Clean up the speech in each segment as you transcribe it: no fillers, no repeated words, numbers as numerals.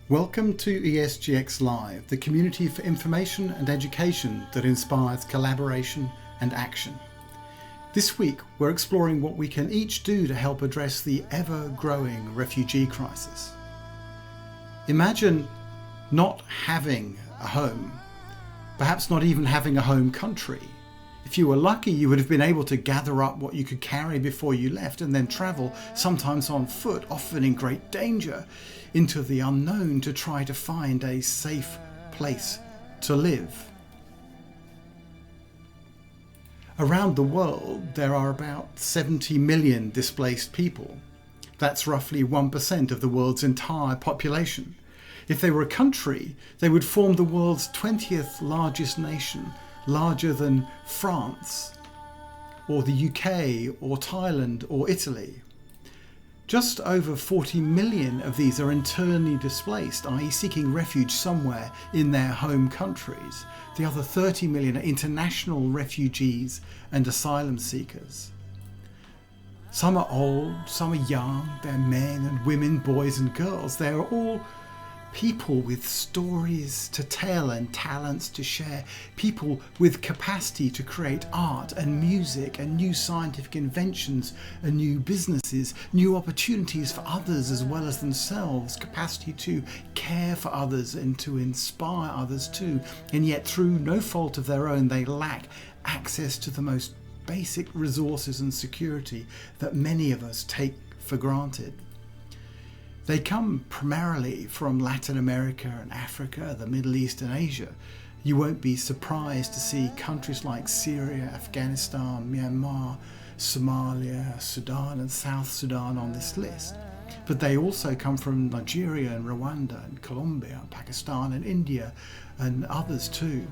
Welcome to ESGX Live, the community for information and education that inspires collaboration and action. This week, we're exploring what we can each do to help address the ever-growing refugee crisis. Imagine not having a home, perhaps not even having a home country. If you were lucky, you would have been able to gather up what you could carry before you left and then travel, sometimes on foot, often in great danger, into the unknown to try to find a safe place to live. Around the world, there are about 70 million displaced people. That's roughly 1% of the world's entire population. If they were a country, they would form the world's 20th largest nation, larger than France, or the UK, or Thailand, or Italy. Just over 40 million of these are internally displaced, i.e. seeking refuge somewhere in their home countries. The other 30 million are international refugees and asylum seekers. Some are old, some are young, they're men and women, boys and girls. They are all people with stories to tell and talents to share, people with capacity to create art and music and new scientific inventions and new businesses, new opportunities for others as well as themselves, capacity to care for others and to inspire others too. And yet through no fault of their own, they lack access to the most basic resources and security that many of us take for granted. They come primarily from Latin America and Africa, the Middle East and Asia. You won't be surprised to see countries like Syria, Afghanistan, Myanmar, Somalia, Sudan and South Sudan on this list. But they also come from Nigeria and Rwanda and Colombia, Pakistan and India and others too.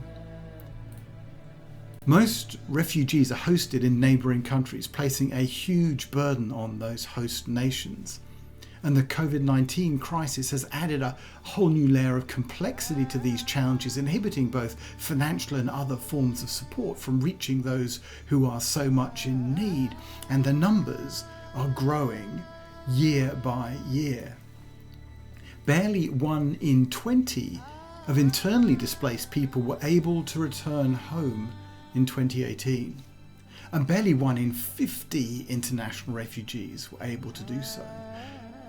Most refugees are hosted in neighbouring countries, placing a huge burden on those host nations. And the COVID-19 crisis has added a whole new layer of complexity to these challenges, inhibiting both financial and other forms of support from reaching those who are so much in need. And the numbers are growing year by year. Barely 1 in 20 of internally displaced people were able to return home in 2018. And barely 1 in 50 international refugees were able to do so.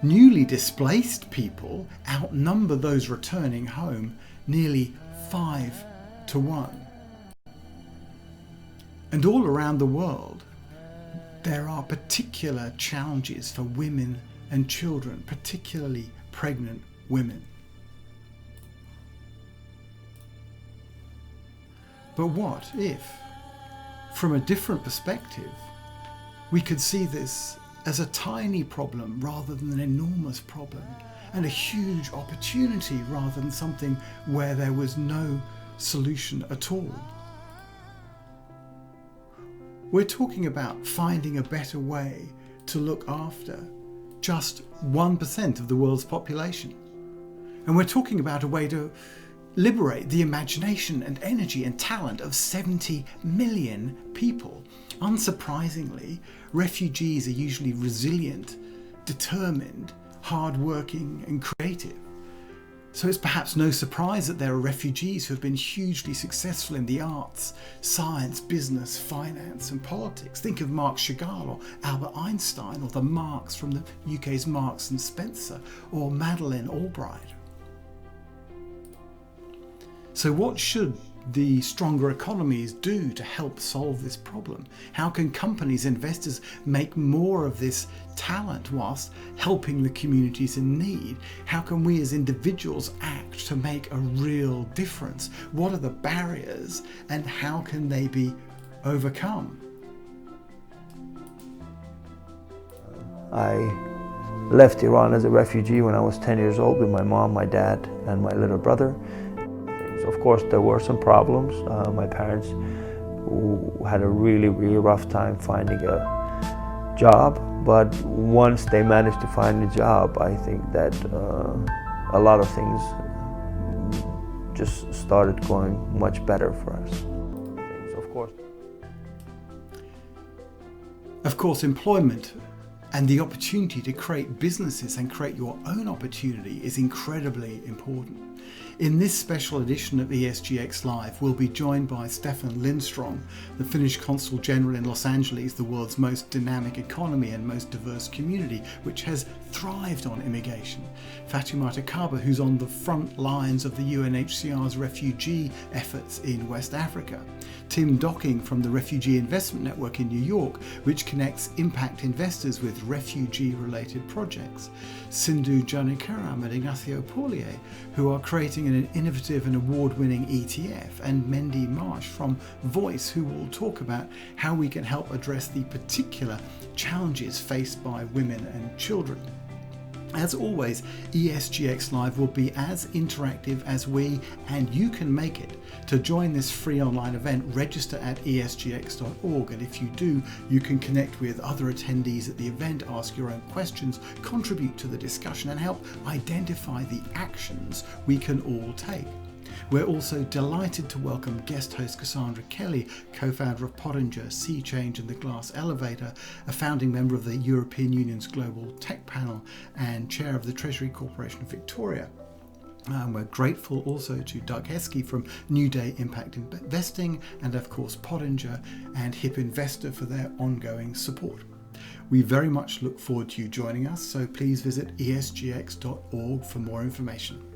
Newly displaced people outnumber those returning home nearly 5 to 1. And all around the world, there are particular challenges for women and children, particularly pregnant women. But what if, from a different perspective, we could see this as a tiny problem rather than an enormous problem, and a huge opportunity rather than something where there was no solution at all? We're talking about finding a better way to look after just 1% of the world's population. And we're talking about a way to liberate the imagination and energy and talent of 70 million people. Unsurprisingly, refugees are usually resilient, determined, hard-working and creative. So it's perhaps no surprise that there are refugees who have been hugely successful in the arts, science, business, finance and politics. Think of Mark Chagall or Albert Einstein, or the Marks from the UK's Marks and Spencer, or Madeleine Albright. So what should the stronger economies do to help solve this problem? How can companies, investors make more of this talent whilst helping the communities in need? How can we as individuals act to make a real difference? What are the barriers and how can they be overcome? I left Iran as a refugee when I was 10 years old with my mom, my dad and my little brother. Of course, there were some problems. My parents had a really rough time finding a job, but once they managed to find a job, I think that a lot of things just started going much better for us. Of course, employment And the opportunity to create businesses and create your own opportunity is incredibly important. In this special edition of ESGX Live, we'll be joined by Stefan Lindstrom, the Finnish Consul General in Los Angeles, the world's most dynamic economy and most diverse community, which has thrived on immigration. Fatoumata Kaba, who's on the front lines of the UNHCR's refugee efforts in West Africa. Tim Docking from the Refugee Investment Network in New York, which connects impact investors with refugee-related projects. Sindhu, Janakiram and Ignacio Paullier, who are creating an innovative and award-winning ETF, and Mendy Marsh from Voice, who will talk about how we can help address the particular challenges faced by women and children. As always, ESGX Live will be as interactive as we and you can make it. To join this free online event, register at esgx.org, and if you do, you can connect with other attendees at the event, ask your own questions, contribute to the discussion and help identify the actions we can all take. We're also delighted to welcome guest host Cassandra Kelly, co-founder of Pottinger, Sea Change and the Glass Elevator, a founding member of the European Union's Global Tech Panel and chair of the Treasury Corporation of Victoria. We're grateful also to Doug Heskey from New Day Impact Investing and of course Pottinger and Hip Investor for their ongoing support. We very much look forward to you joining us, so please visit esgx.org for more information.